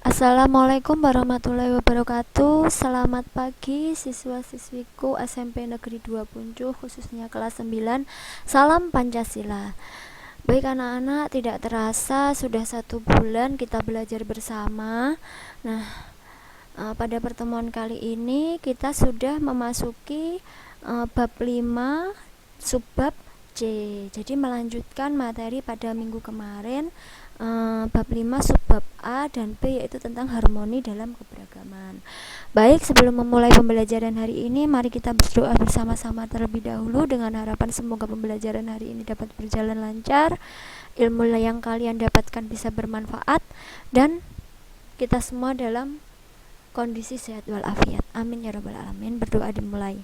Assalamualaikum warahmatullahi wabarakatuh. Selamat pagi siswa-siswiku SMP Negeri 2 Puncuh, khususnya kelas 9. Salam Pancasila. Baik anak-anak, tidak terasa sudah 1 bulan kita belajar bersama. Nah, pada pertemuan kali ini kita sudah memasuki bab 5 subbab C. Jadi melanjutkan materi pada minggu kemarin, bab 5 subbab A dan B, yaitu tentang harmoni dalam keberagaman. Baik, sebelum memulai pembelajaran hari ini, mari kita berdoa bersama-sama terlebih dahulu dengan harapan semoga pembelajaran hari ini dapat berjalan lancar, ilmu yang kalian dapatkan bisa bermanfaat, dan kita semua dalam kondisi sehat walafiat. Amin ya rabbal alamin. Berdoa dimulai.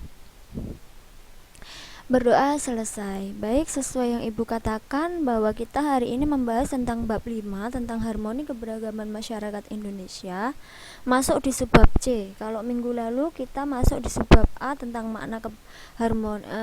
Berdoa selesai. Baik, sesuai yang Ibu katakan bahwa kita hari ini membahas tentang bab 5 tentang harmoni keberagaman masyarakat Indonesia, masuk di subbab C. Kalau minggu lalu kita masuk di subbab A tentang makna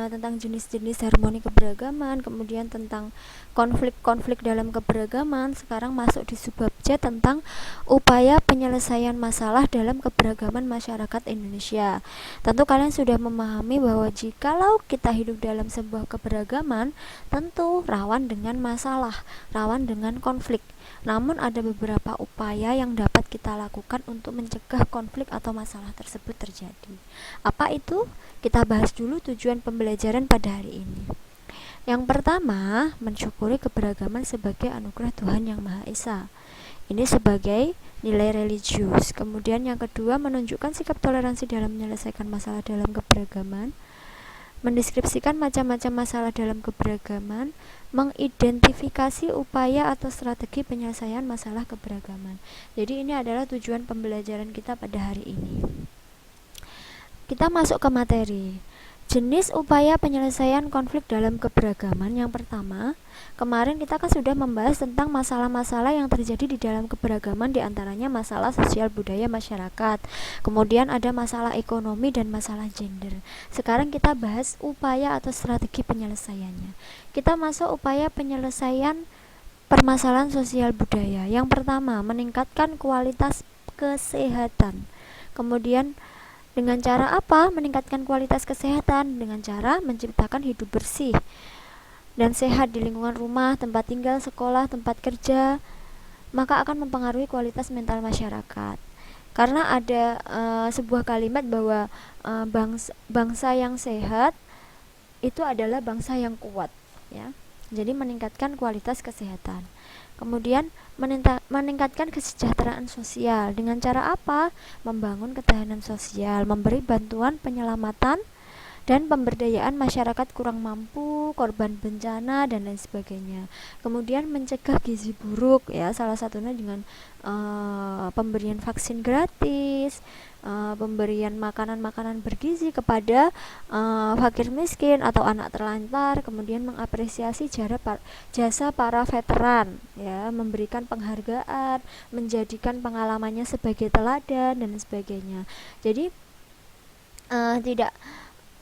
tentang jenis-jenis harmoni keberagaman, kemudian tentang konflik-konflik dalam keberagaman. Sekarang masuk di subbab C tentang upaya penyelesaian masalah dalam keberagaman masyarakat Indonesia. Tentu kalian sudah memahami bahwa jikalau kita hidup dalam sebuah keberagaman, tentu rawan dengan masalah, rawan dengan konflik. Namun ada beberapa upaya yang dapat kita lakukan untuk mencegah konflik atau masalah tersebut terjadi. Apa itu? Kita bahas dulu tujuan pembelajaran pada hari ini. Yang pertama, mensyukuri keberagaman sebagai anugerah Tuhan Yang Maha Esa. Ini sebagai nilai religius. Kemudian yang kedua, menunjukkan sikap toleransi dalam menyelesaikan masalah dalam keberagaman, mendeskripsikan macam-macam masalah dalam keberagaman, mengidentifikasi upaya atau strategi penyelesaian masalah keberagaman. Jadi ini adalah tujuan pembelajaran kita pada hari ini. Kita masuk ke materi. Jenis upaya penyelesaian konflik dalam keberagaman. Yang pertama, kemarin kita kan sudah membahas tentang masalah-masalah yang terjadi di dalam keberagaman, diantaranya masalah sosial budaya masyarakat, kemudian ada masalah ekonomi dan masalah gender. Sekarang kita bahas upaya atau strategi penyelesaiannya. Kita masuk upaya penyelesaian permasalahan sosial budaya. Yang pertama, meningkatkan kualitas kesehatan. Kemudian dengan cara apa meningkatkan kualitas kesehatan? Dengan cara menciptakan hidup bersih dan sehat di lingkungan rumah, tempat tinggal, sekolah, tempat kerja, maka akan mempengaruhi kualitas mental masyarakat. Karena ada sebuah kalimat bahwa bangsa yang sehat itu adalah bangsa yang kuat, ya. Jadi meningkatkan kualitas kesehatan. Kemudian meningkatkan kesejahteraan sosial. Dengan cara apa? Membangun ketahanan sosial, memberi bantuan penyelamatan dan pemberdayaan masyarakat kurang mampu, korban bencana dan lain sebagainya. Kemudian mencegah gizi buruk, ya, salah satunya dengan pemberian vaksin gratis, pemberian makanan-makanan bergizi kepada fakir miskin atau anak terlantar. Kemudian mengapresiasi jasa para veteran, ya, memberikan penghargaan, menjadikan pengalamannya sebagai teladan dan sebagainya. Jadi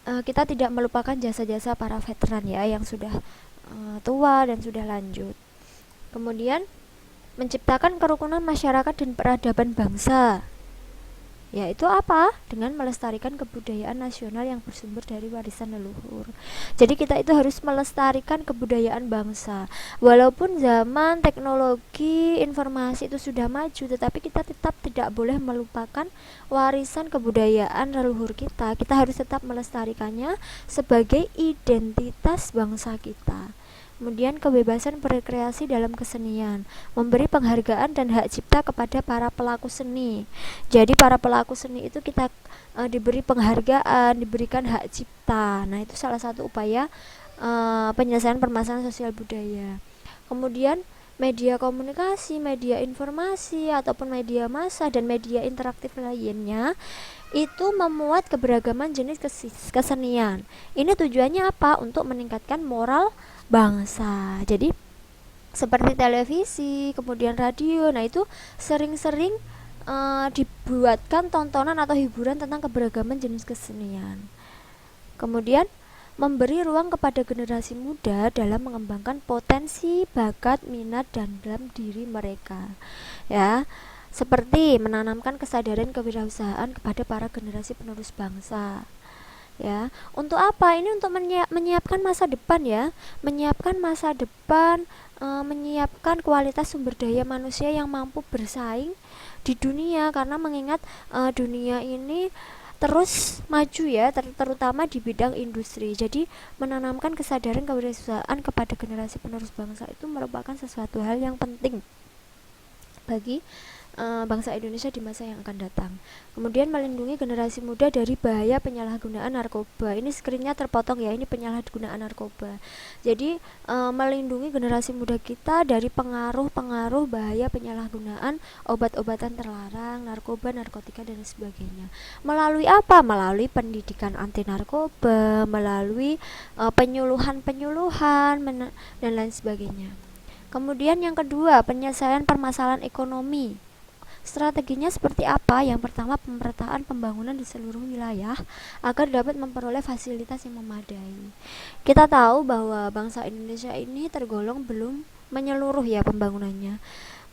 kita tidak melupakan jasa-jasa para veteran, ya, yang sudah tua dan sudah lanjut. Kemudian menciptakan kerukunan masyarakat dan peradaban bangsa, yaitu apa? Dengan melestarikan kebudayaan nasional yang bersumber dari warisan leluhur. Jadi kita itu harus melestarikan kebudayaan bangsa. Walaupun zaman teknologi informasi itu sudah maju, tetapi kita tetap tidak boleh melupakan warisan kebudayaan leluhur kita. Kita harus tetap melestarikannya sebagai identitas bangsa kita. Kemudian kebebasan berkreasi dalam kesenian, memberi penghargaan dan hak cipta kepada para pelaku seni. Jadi para pelaku seni itu kita diberi penghargaan, diberikan hak cipta. Nah, itu salah satu upaya penyelesaian permasalahan sosial budaya. Kemudian media komunikasi, media informasi ataupun media massa dan media interaktif lainnya itu memuat keberagaman jenis kesenian. Ini tujuannya apa? Untuk meningkatkan moral bangsa. Jadi seperti televisi, kemudian radio, nah itu sering-sering dibuatkan tontonan atau hiburan tentang keberagaman jenis kesenian. Kemudian memberi ruang kepada generasi muda dalam mengembangkan potensi, bakat, minat dan dalam diri mereka, ya. seperti menanamkan kesadaran kewirausahaan kepada para generasi penerus bangsa. Ya, untuk apa? Ini untuk menyiapkan masa depan ya, menyiapkan masa depan, menyiapkan kualitas sumber daya manusia yang mampu bersaing di dunia, karena mengingat dunia ini terus maju ya, terutama di bidang industri. Jadi menanamkan kesadaran kewirausahaan kepada generasi penerus bangsa itu merupakan sesuatu hal yang penting bagi bangsa Indonesia di masa yang akan datang. Kemudian melindungi generasi muda dari bahaya penyalahgunaan narkoba. Ini screennya terpotong ya, ini penyalahgunaan narkoba. Jadi melindungi generasi muda kita dari pengaruh-pengaruh bahaya penyalahgunaan obat-obatan terlarang, narkoba, narkotika dan sebagainya. Melalui apa? Melalui pendidikan anti narkoba, melalui penyuluhan-penyuluhan dan lain sebagainya. Kemudian yang kedua, penyelesaian permasalahan ekonomi. Strateginya seperti apa? Yang pertama, pemerataan pembangunan di seluruh wilayah agar dapat memperoleh fasilitas yang memadai. Kita tahu bahwa bangsa Indonesia ini tergolong belum menyeluruh ya pembangunannya.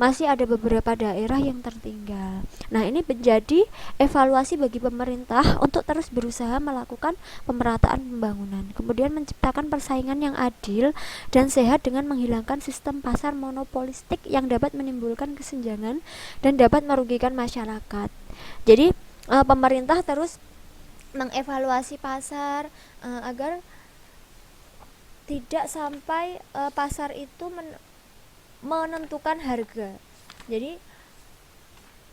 Masih ada beberapa daerah yang tertinggal. Nah, ini menjadi evaluasi bagi pemerintah untuk terus berusaha melakukan pemerataan pembangunan. Kemudian menciptakan persaingan yang adil dan sehat dengan menghilangkan sistem pasar monopolistik yang dapat menimbulkan kesenjangan dan dapat merugikan masyarakat. Jadi, pemerintah terus mengevaluasi pasar agar tidak sampai pasar itu menentukan harga. Jadi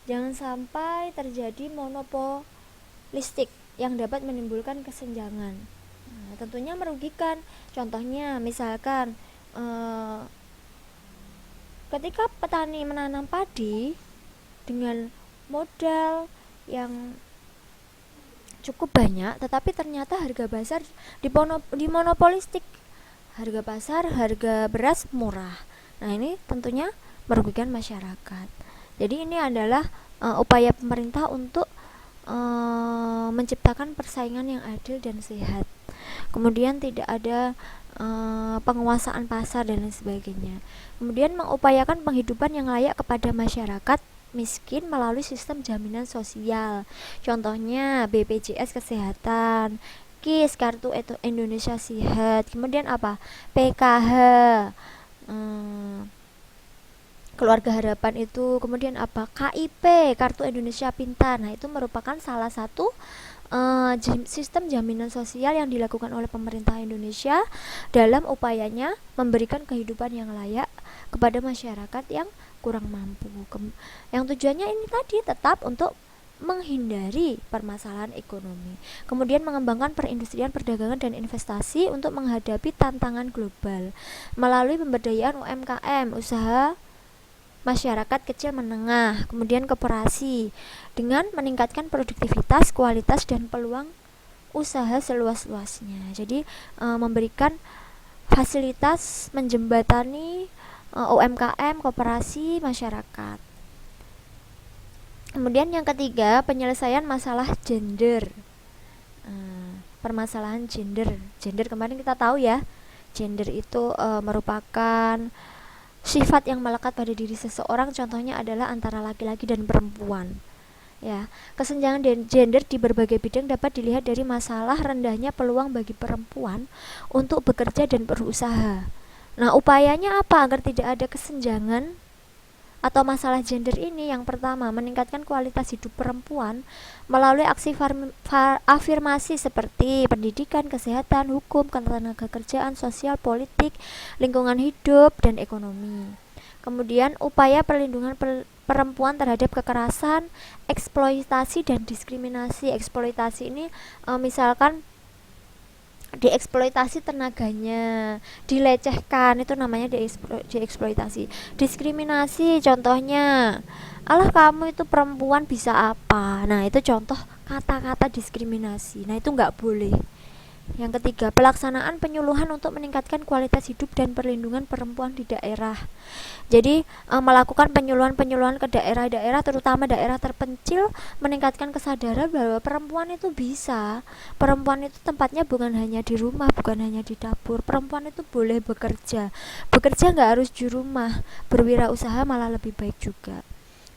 jangan sampai terjadi monopolistik yang dapat menimbulkan kesenjangan. Nah, tentunya merugikan. Contohnya misalkan ketika petani menanam padi dengan modal yang cukup banyak, tetapi ternyata harga pasar dimonopolistik. Harga pasar, harga beras murah. Nah, ini tentunya merugikan masyarakat. Jadi ini adalah upaya pemerintah untuk menciptakan persaingan yang adil dan sehat. Kemudian tidak ada penguasaan pasar dan lain sebagainya. Kemudian mengupayakan penghidupan yang layak kepada masyarakat miskin melalui sistem jaminan sosial. Contohnya BPJS Kesehatan, KIS Kartu Indonesia Sehat. Kemudian apa? PKH, Keluarga Harapan itu. Kemudian apa? KIP Kartu Indonesia Pintar. Nah, itu merupakan salah satu sistem jaminan sosial yang dilakukan oleh pemerintah Indonesia dalam upayanya memberikan kehidupan yang layak kepada masyarakat yang kurang mampu. Yang tujuannya ini tadi tetap untuk menghindari permasalahan ekonomi. Kemudian mengembangkan perindustrian, perdagangan dan investasi untuk menghadapi tantangan global melalui pemberdayaan UMKM, usaha masyarakat kecil menengah, kemudian koperasi dengan meningkatkan produktivitas, kualitas dan peluang usaha seluas-luasnya. Jadi memberikan fasilitas menjembatani UMKM, koperasi, masyarakat. Kemudian yang ketiga, penyelesaian masalah gender. Permasalahan gender kemarin kita tahu ya, gender itu merupakan sifat yang melekat pada diri seseorang. Contohnya adalah antara laki-laki dan perempuan. Ya, kesenjangan gender di berbagai bidang dapat dilihat dari masalah rendahnya peluang bagi perempuan untuk bekerja dan berusaha. Nah, upayanya apa agar tidak ada kesenjangan atau masalah gender ini? Yang pertama, meningkatkan kualitas hidup perempuan melalui aksi afirmasi seperti pendidikan, kesehatan, hukum, ketenagakerjaan, sosial, politik, lingkungan hidup, dan ekonomi. Kemudian upaya perlindungan perempuan terhadap kekerasan, eksploitasi, dan diskriminasi. Eksploitasi ini misalkan dieksploitasi tenaganya, dilecehkan, itu namanya dieksploitasi. Diskriminasi contohnya, alah kamu itu perempuan bisa apa. Nah, itu contoh kata-kata diskriminasi. Nah, itu nggak boleh. Yang ketiga, pelaksanaan penyuluhan untuk meningkatkan kualitas hidup dan perlindungan perempuan di daerah. Jadi melakukan penyuluhan ke daerah-daerah, terutama daerah terpencil, meningkatkan kesadaran bahwa perempuan itu bisa. Perempuan itu tempatnya bukan hanya di rumah, bukan hanya di dapur. Perempuan itu boleh bekerja. Bekerja nggak harus di rumah, berwirausaha malah lebih baik juga.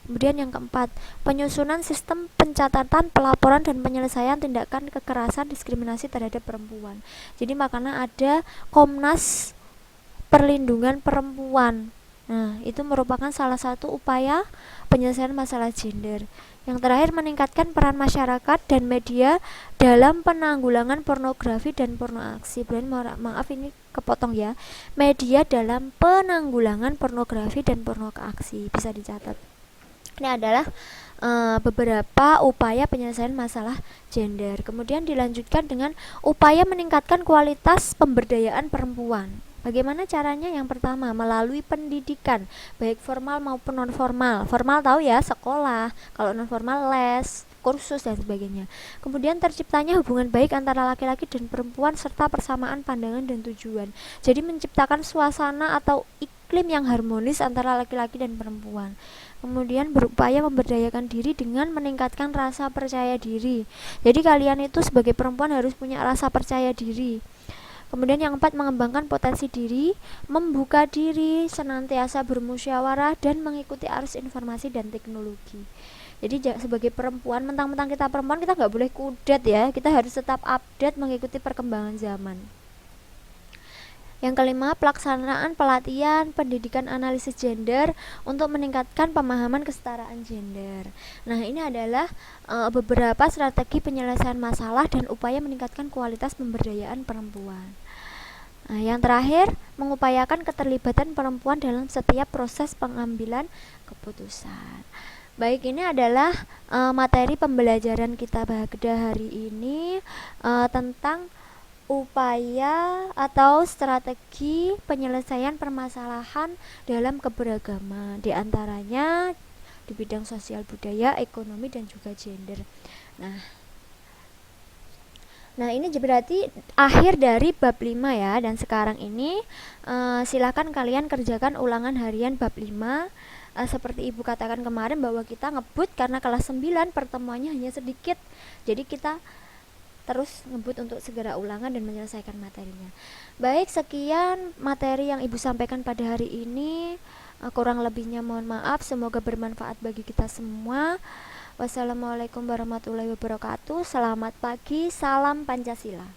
Kemudian yang keempat, penyusunan sistem pencatatan, pelaporan, dan penyelesaian tindakan kekerasan diskriminasi terhadap perempuan. Jadi makanya ada Komnas Perlindungan Perempuan. Nah, itu merupakan salah satu upaya penyelesaian masalah gender. Yang terakhir, meningkatkan peran masyarakat dan media dalam penanggulangan pornografi dan pornoaksi. Maaf ini kepotong ya. Media dalam penanggulangan pornografi dan pornoaksi, bisa dicatat. Ini adalah beberapa upaya penyelesaian masalah gender. Kemudian dilanjutkan dengan upaya meningkatkan kualitas pemberdayaan perempuan. Bagaimana caranya? Yang pertama, melalui pendidikan, baik formal maupun non formal. Formal tahu ya, sekolah. Kalau non formal, les, kursus, dan sebagainya. Kemudian terciptanya hubungan baik antara laki-laki dan perempuan serta persamaan pandangan dan tujuan. Jadi menciptakan suasana atau iklim yang harmonis antara laki-laki dan perempuan. Kemudian berupaya memberdayakan diri dengan meningkatkan rasa percaya diri. Jadi kalian itu sebagai perempuan harus punya rasa percaya diri. Kemudian yang keempat, mengembangkan potensi diri, membuka diri, senantiasa bermusyawarah, dan mengikuti arus informasi dan teknologi. Jadi sebagai perempuan, mentang-mentang kita perempuan, kita nggak boleh kudet ya. Kita harus tetap update mengikuti perkembangan zaman. Yang kelima, pelaksanaan pelatihan pendidikan analisis gender untuk meningkatkan pemahaman kesetaraan gender. Nah, ini adalah beberapa strategi penyelesaian masalah dan upaya meningkatkan kualitas pemberdayaan perempuan. Nah, yang terakhir, mengupayakan keterlibatan perempuan dalam setiap proses pengambilan keputusan. Baik, ini adalah materi pembelajaran kita pada hari ini tentang upaya atau strategi penyelesaian permasalahan dalam keberagaman, diantaranya di bidang sosial budaya, ekonomi, dan juga gender. Nah, ini berarti akhir dari bab 5 ya. Dan sekarang ini silakan kalian kerjakan ulangan harian bab 5. Seperti Ibu katakan kemarin bahwa kita ngebut karena kelas 9 pertemuannya hanya sedikit. Jadi kita terus ngebut untuk segera ulangan dan menyelesaikan materinya. Baik, sekian materi yang Ibu sampaikan pada hari ini. Kurang lebihnya mohon maaf. Semoga bermanfaat bagi kita semua. Wassalamualaikum warahmatullahi wabarakatuh. Selamat pagi, salam Pancasila.